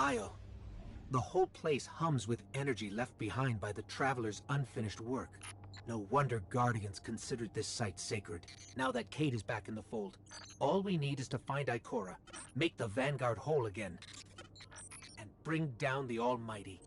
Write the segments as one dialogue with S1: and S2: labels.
S1: Io, the whole place hums with energy left behind by the Traveler's unfinished work. No wonder Guardians considered this site sacred. Now that Cait is back in the fold, all we need is to find Ikora, make the Vanguard whole again, and bring down the Almighty.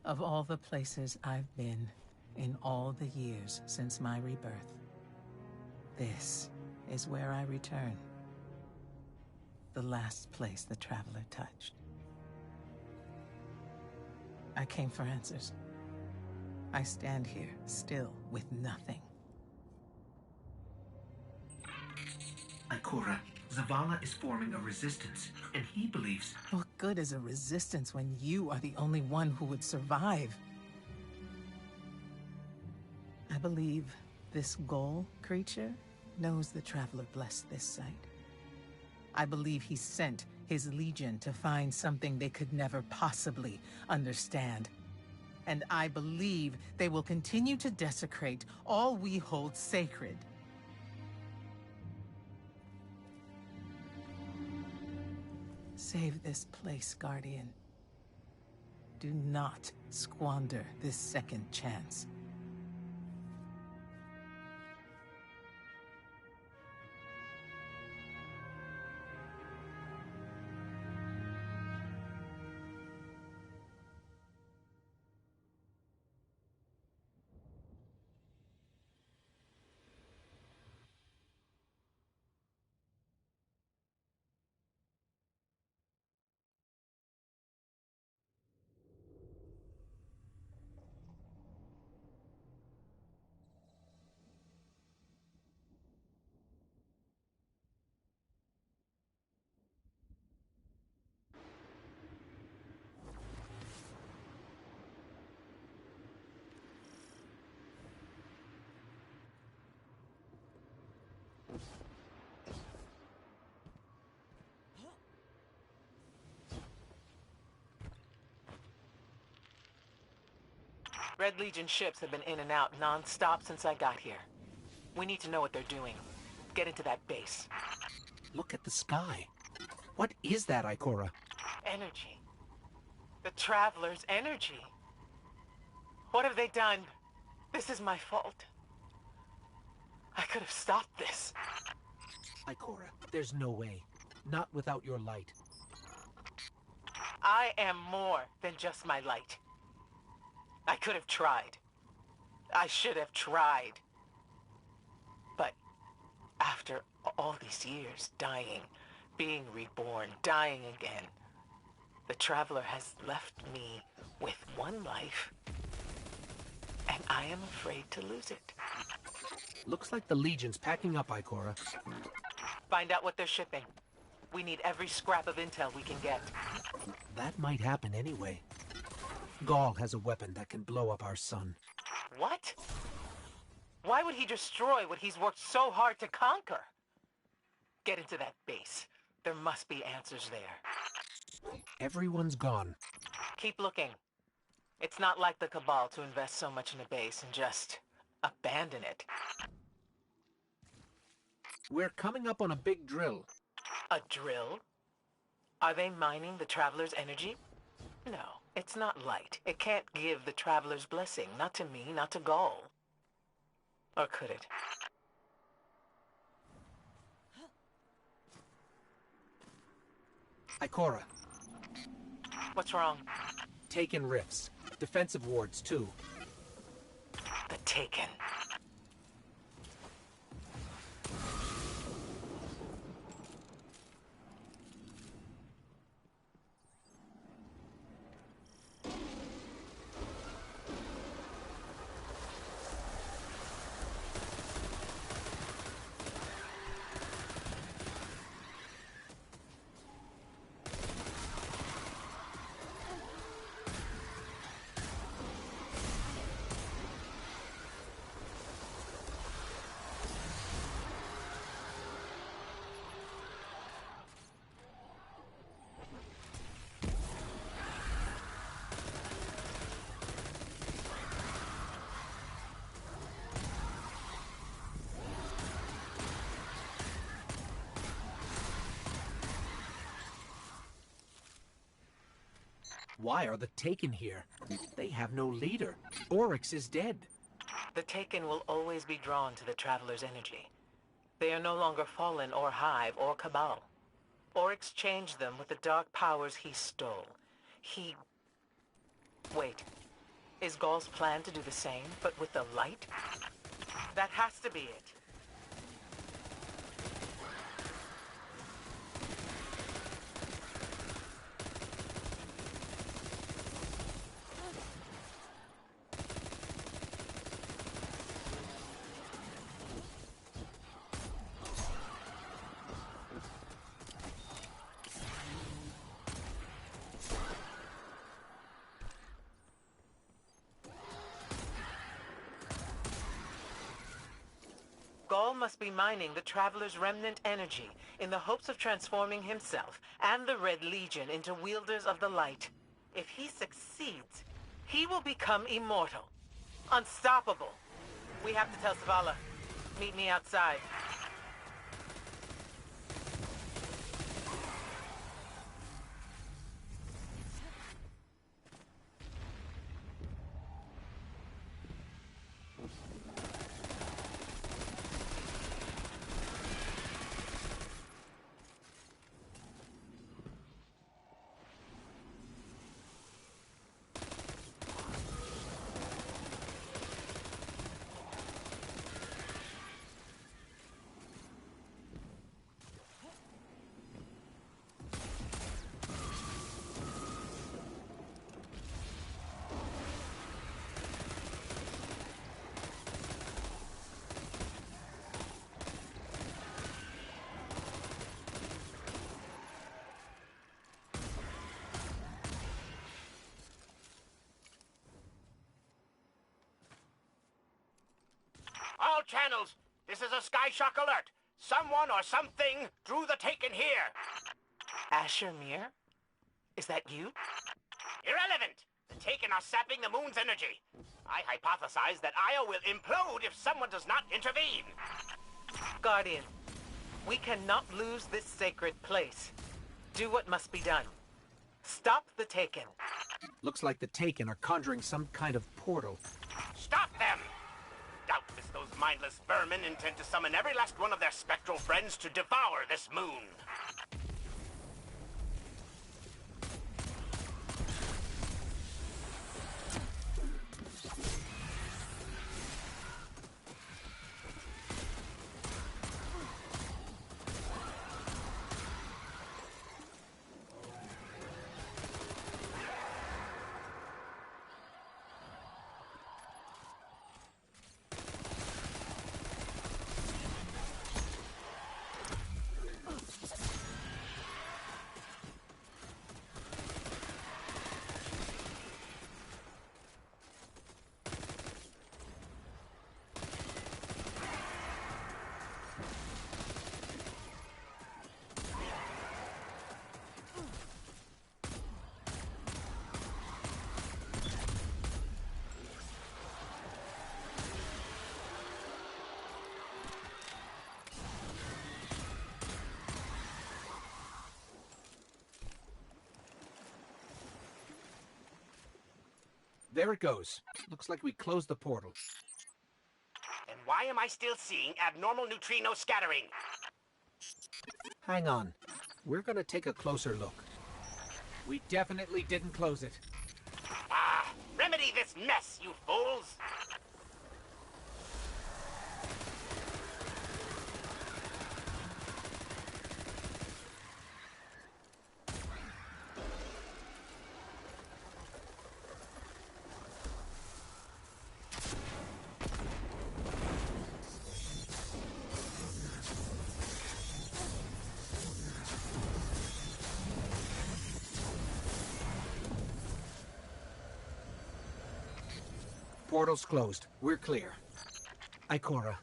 S2: Of all the places I've been in all the years since my rebirth, this is where I return. The last place the Traveler touched. I came for answers. I stand here, still, with nothing.
S1: Ikora, Zavala is forming a resistance, and he believes...
S2: What good is a resistance when you are the only one who would survive? I believe this Ghoul creature knows the Traveler blessed this site. I believe he sent his Legion to find something they could never possibly understand. And I believe they will continue to desecrate all we hold sacred. Save this place, Guardian. Do not squander this second chance. Red Legion ships have been in and out non-stop since I got here. We need to know what they're doing. Get into that base.
S1: Look at the sky. What is that, Ikora?
S2: Energy. The Traveler's energy. What have they done? This is my fault. I could have stopped this.
S1: Ikora, there's no way. Not without your light.
S2: I am more than just my light. I could have tried. I should have tried. But after all these years, dying, being reborn, dying again, the Traveler has left me with one life, and I am afraid to lose it.
S1: Looks like the Legion's packing up, Ikora.
S2: Find out what they're shipping. We need every scrap of intel we can get.
S1: That might happen anyway. Ghaul has a weapon that can blow up our sun.
S2: What? Why would he destroy what he's worked so hard to conquer? Get into that base. There must be answers there.
S1: Everyone's gone.
S2: Keep looking. It's not like the Cabal to invest so much in a base and just abandon it.
S1: We're coming up on a big drill.
S2: A drill? Are they mining the Traveler's energy? No, it's not light. It can't give the Traveler's blessing. Not to me, not to Ghaul. Or could it?
S1: Ikora.
S2: What's wrong?
S1: Taken rifts. Defensive wards, too.
S2: The Taken.
S1: Why are the Taken here? They have no leader. Oryx is dead.
S2: The Taken will always be drawn to the Traveler's energy. They are no longer Fallen or Hive or Cabal. Oryx changed them with the dark powers he stole. Wait. Is Gaul's plan to do the same, but with the light? That has to be it. Gaul must be mining the Traveler's remnant energy in the hopes of transforming himself and the Red Legion into wielders of the light. If he succeeds, he will become immortal. Unstoppable. We have to tell Zavala. Meet me outside.
S3: All channels, this is a Skyshock alert. Someone or something drew the Taken here.
S2: Asher Mir? Is that you?
S3: Irrelevant. The Taken are sapping the moon's energy. I hypothesize that Io will implode if someone does not intervene.
S2: Guardian, we cannot lose this sacred place. Do what must be done. Stop the Taken.
S1: Looks like the Taken are conjuring some kind of portal.
S3: Stop them! Doubtless those mindless vermin intend to summon every last one of their spectral friends to devour this moon.
S1: There it goes. Looks like we closed the portal.
S3: And why am I still seeing abnormal neutrino scattering?
S1: Hang on. We're gonna take a closer look. We definitely didn't close it.
S3: Ah, remedy this mess, you fools!
S1: Portal's closed. We're clear. Ikora,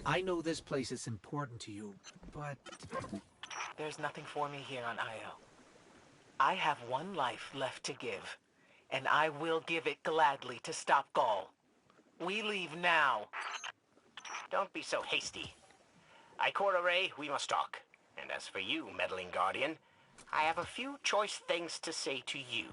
S1: I know this place is important to you, but...
S2: There's nothing for me here on Io. I have one life left to give, and I will give it gladly to stop Gaul. We leave now.
S3: Don't be so hasty. Ikora Rey, we must talk. And as for you, meddling Guardian, I have a few choice things to say to you.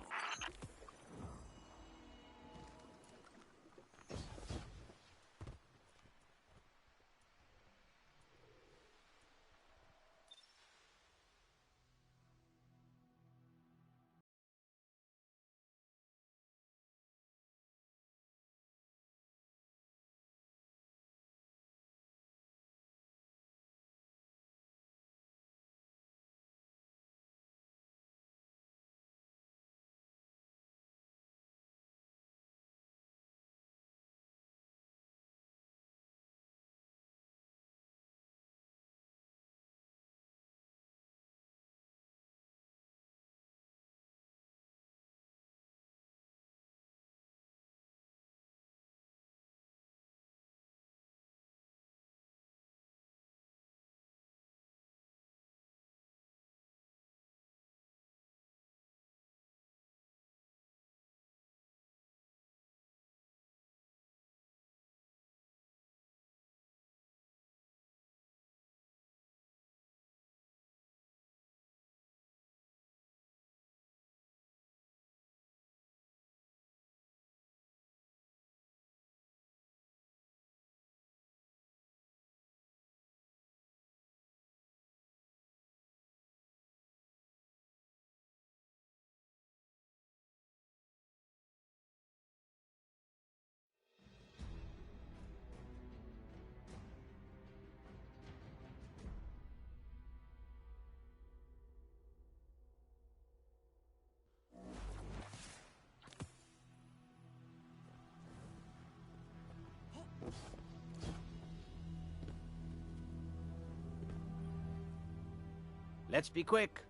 S4: Let's be quick.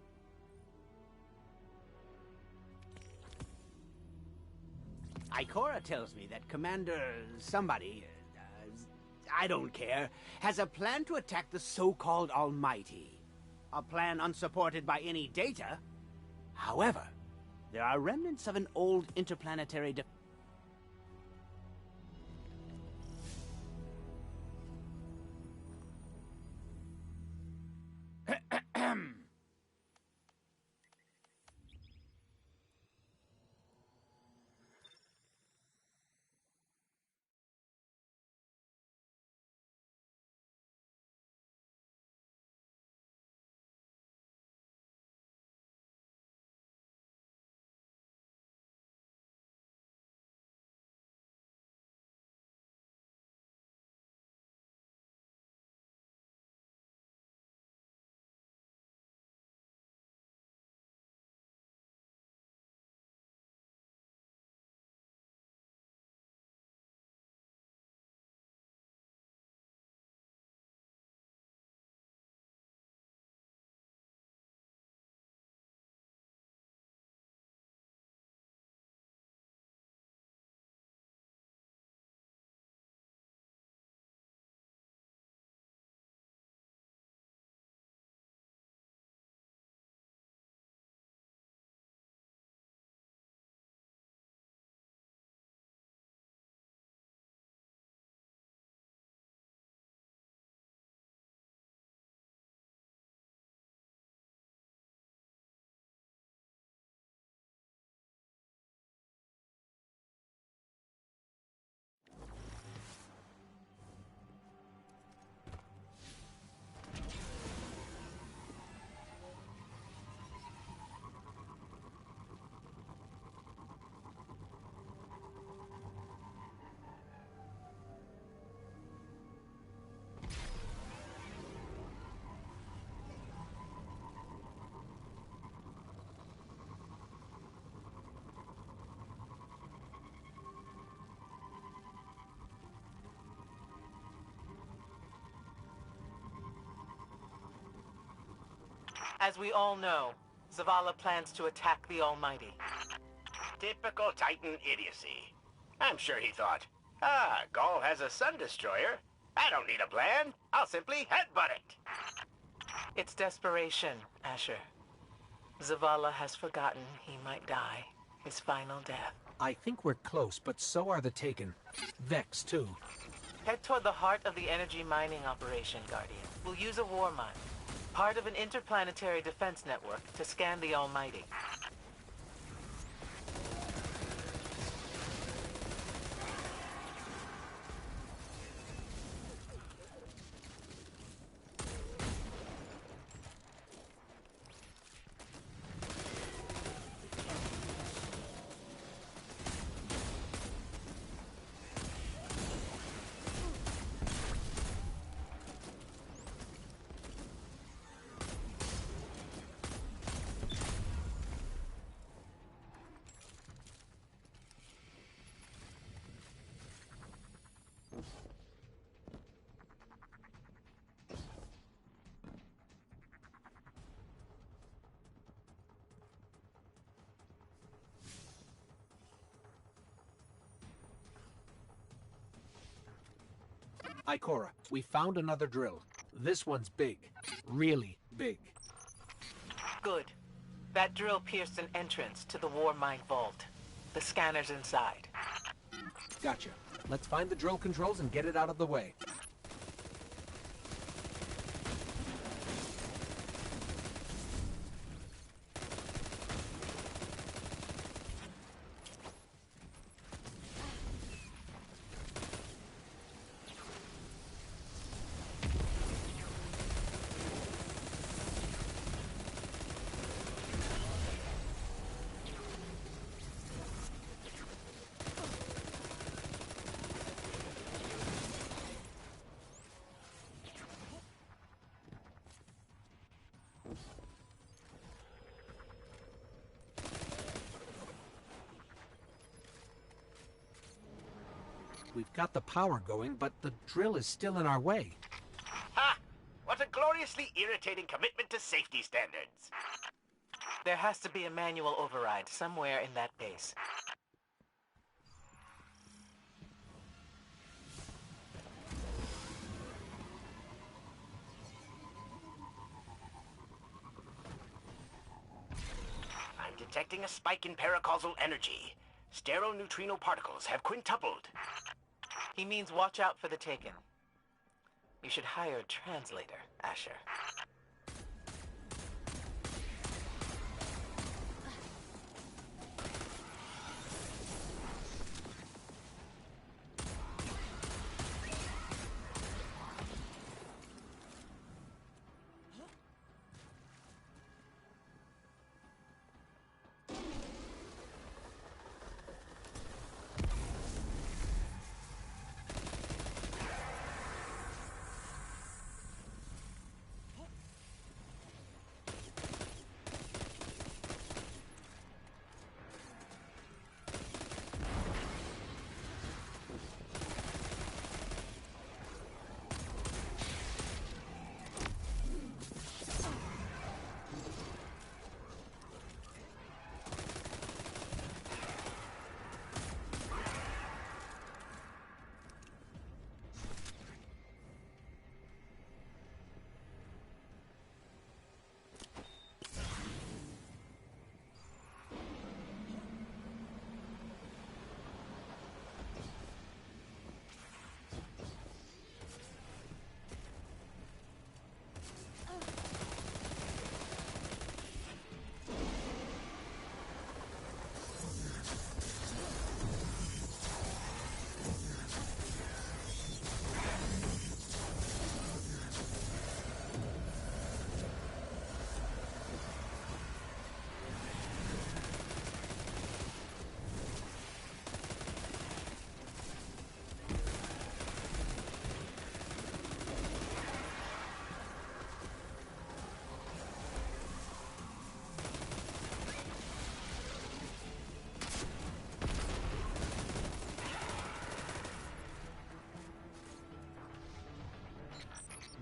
S4: Ikora tells me that Commander somebody, I don't care, has a plan to attack the so-called Almighty. A plan unsupported by any data. However, there are remnants of an old interplanetary
S2: As we all know, Zavala plans to attack the Almighty.
S3: Typical Titan idiocy. I'm sure he thought, Gaul has a Sun Destroyer. I don't need a plan. I'll simply headbutt it.
S2: It's desperation, Asher. Zavala has forgotten he might die. His final death.
S1: I think we're close, but so are the Taken. Vex, too.
S2: Head toward the heart of the energy mining operation, Guardian. We'll use a war mine. Part of an interplanetary defense network to scan the Almighty.
S1: Ikora, we found another drill. This one's big. Really big.
S2: Good. That drill pierced an entrance to the war mine vault. The scanner's inside.
S1: Gotcha. Let's find the drill controls and get it out of the way. We've got the power going, but the drill is still in our way.
S3: Ha! What a gloriously irritating commitment to safety standards.
S2: There has to be a manual override somewhere in that base.
S3: I'm detecting a spike in paracausal energy. Stereoneutrino particles have quintupled.
S2: He means watch out for the Taken. You should hire a translator, Asher.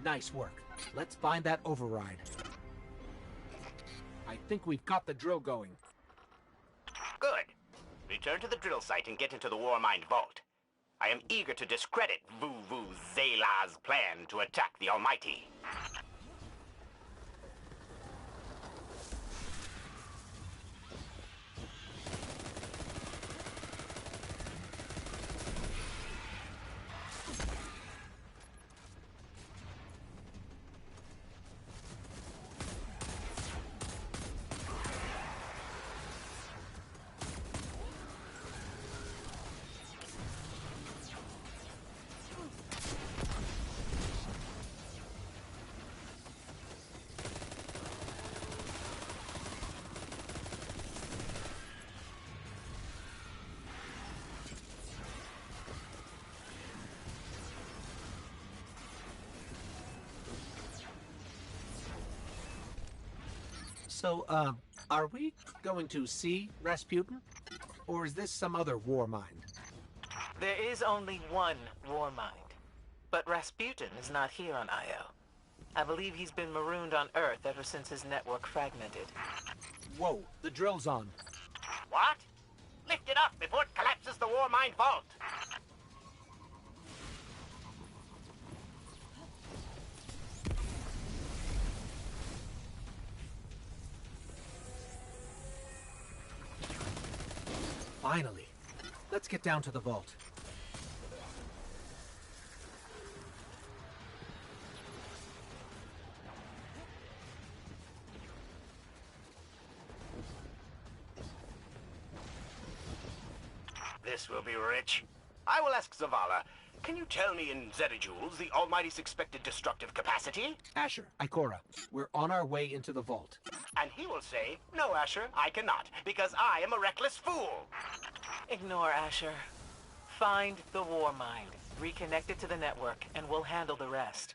S1: Nice work. Let's find that override. I think we've got the drill going.
S3: Good. Return to the drill site and get into the Warmind vault. I am eager to discredit Vu Zela's plan to attack the Almighty.
S1: So, are we going to see Rasputin? Or is this some other war mind?
S2: There is only one Warmind. But Rasputin is not here on Io. I believe he's been marooned on Earth ever since his network fragmented.
S1: Whoa, the drill's on.
S3: What? Lift it up before it collapses the Warmind vault.
S1: Finally. Let's get down to the vault.
S3: This will be rich. I will ask Zavala. Can you tell me in zetajoules the Almighty's expected destructive capacity?
S1: Asher, Ikora, we're on our way into the vault.
S3: And he will say, no, Asher, I cannot, because I am a reckless fool.
S2: Ignore Asher. Find the Warmind, reconnect it to the network, and we'll handle the rest.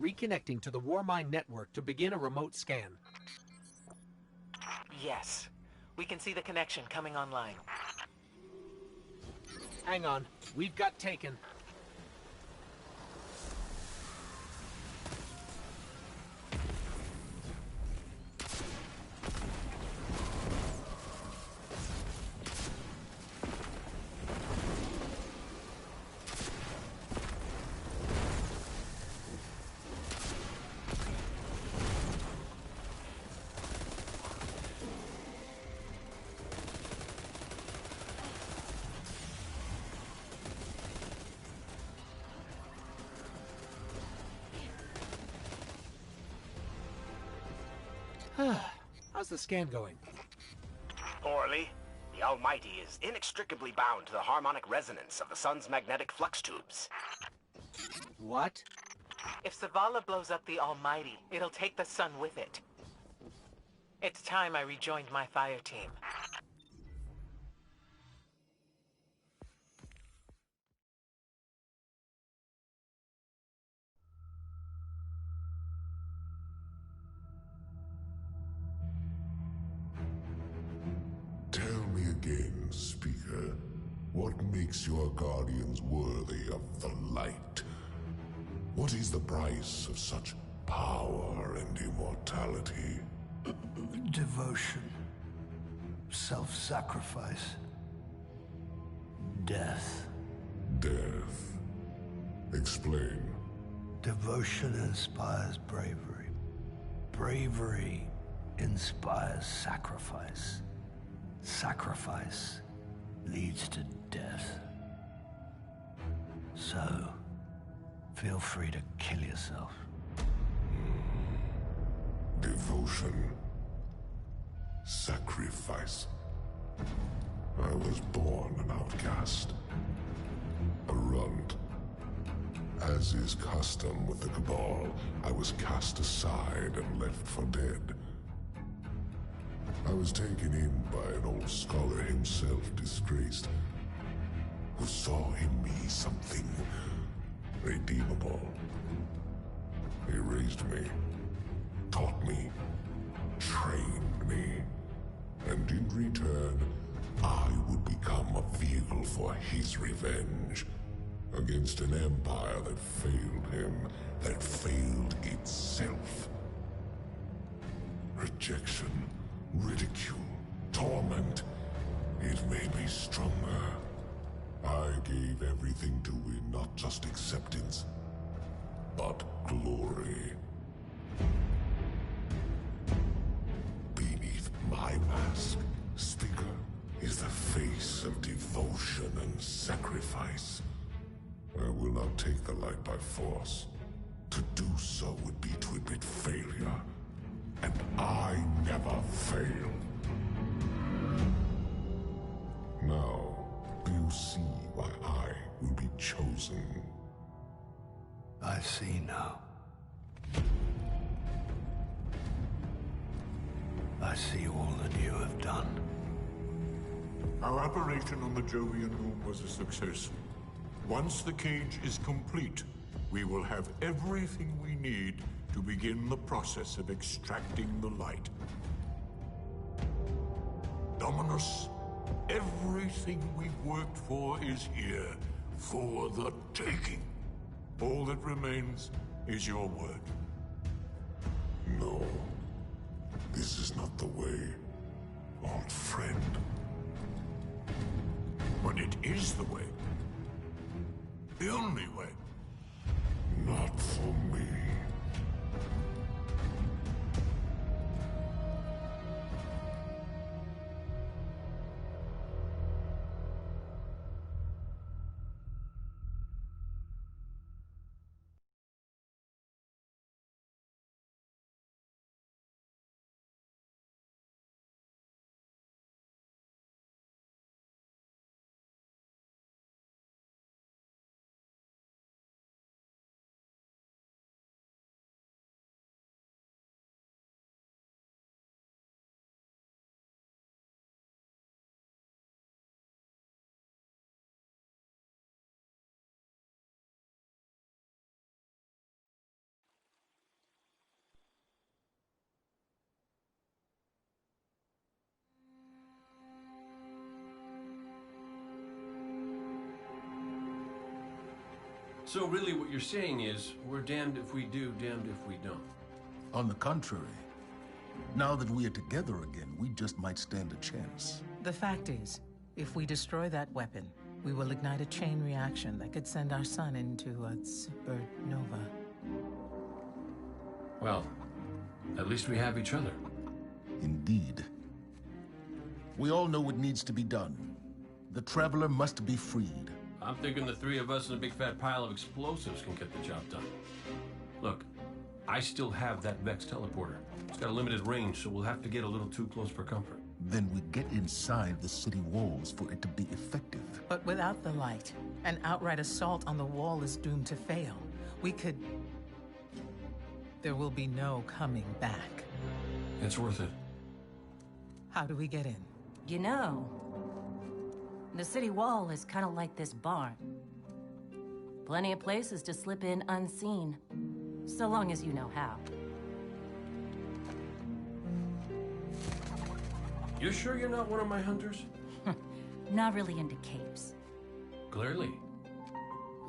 S1: Reconnecting to the Warmind network to begin a remote scan.
S2: Yes. We can see the connection coming online.
S1: Hang on. We've got taken. How's the scan going?
S3: Poorly. The Almighty is inextricably bound to the harmonic resonance of the sun's magnetic flux tubes.
S1: What?
S2: If Zavala blows up the Almighty, it'll take the sun with it. It's time I rejoined my fire team.
S5: Tell me again, Speaker, what makes your Guardians worthy of the light? What is the price of such power and immortality?
S6: Devotion. Self-sacrifice. Death.
S5: Death. Explain.
S6: Devotion inspires bravery. Bravery inspires sacrifice. Sacrifice leads to death. So, feel free to kill yourself.
S5: Devotion. Sacrifice. I was born an outcast. A runt. As is custom with the Cabal, I was cast aside and left for dead. I was taken in by an old scholar himself, disgraced, who saw in me something redeemable. He raised me, taught me, trained me, and in return, I would become a vehicle for his revenge against an empire that failed him, that failed itself. Rejection, ridicule, torment. It made me stronger. I gave everything to win not just acceptance, but glory. Beneath my mask, Speaker, is the face of devotion and sacrifice. I will not take the light by force. To do so would be to admit failure. And I never fail. Now, do you see why I will be chosen?
S6: I see now. I see all that you have done.
S7: Our operation on the Jovian Moon was a success. Once the cage is complete, we will have everything we need to begin the process of extracting the light. Dominus, everything we've worked for is here, for the taking. All that remains is your word.
S5: No. This is not the way, old friend.
S7: But it is the way. The only way.
S5: Not for me.
S8: So really what you're saying is, we're damned if we do, damned if we don't.
S9: On the contrary, now that we are together again, we just might stand a chance.
S2: The fact is, if we destroy that weapon, we will ignite a chain reaction that could send our sun into a supernova.
S8: Well, at least we have each other.
S9: Indeed. We all know what needs to be done. The Traveler must be freed.
S8: I'm thinking the three of us in a big fat pile of explosives can get the job done. Look, I still have that Vex teleporter. It's got a limited range, so we'll have to get a little too close for comfort.
S9: Then we get inside the city walls for it to be effective.
S2: But without the light, an outright assault on the wall is doomed to fail. We could... There will be no coming back.
S8: It's worth it.
S2: How do we get in?
S10: You know, the city wall is kind of like this barn. Plenty of places to slip in unseen, so long as you know how.
S8: You sure you're not one of my hunters?
S10: Not really into capes.
S8: Clearly.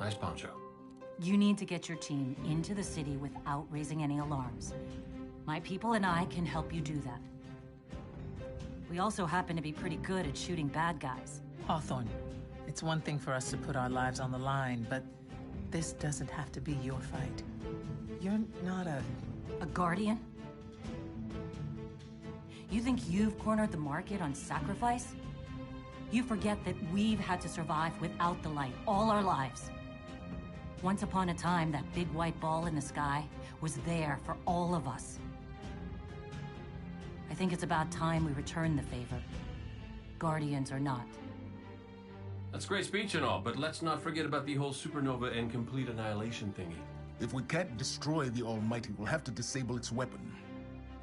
S8: Nice poncho.
S10: You need to get your team into the city without raising any alarms. My people and I can help you do that. We also happen to be pretty good at shooting bad guys.
S2: Hawthorne, it's one thing for us to put our lives on the line, but this doesn't have to be your fight. You're not a
S10: guardian? You think you've cornered the market on sacrifice? You forget that we've had to survive without the light all our lives. Once upon a time, that big white ball in the sky was there for all of us. I think it's about time we return the favor. Guardians or not.
S8: That's great speech and all, but let's not forget about the whole supernova and complete annihilation thingy.
S9: If we can't destroy the Almighty, we'll have to disable its weapon.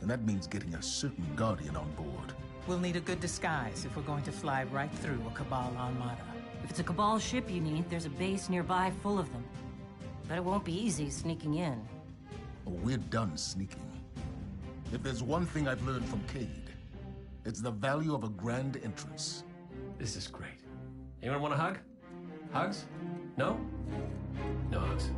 S9: And that means getting a certain Guardian on board.
S2: We'll need a good disguise if we're going to fly right through a Cabal armada.
S10: If it's a Cabal ship you need, there's a base nearby full of them. But it won't be easy sneaking in.
S9: Oh, we're done sneaking. If there's one thing I've learned from Cayde, it's the value of a grand entrance.
S8: This is great. Anyone want a hug? Hugs? No? No hugs.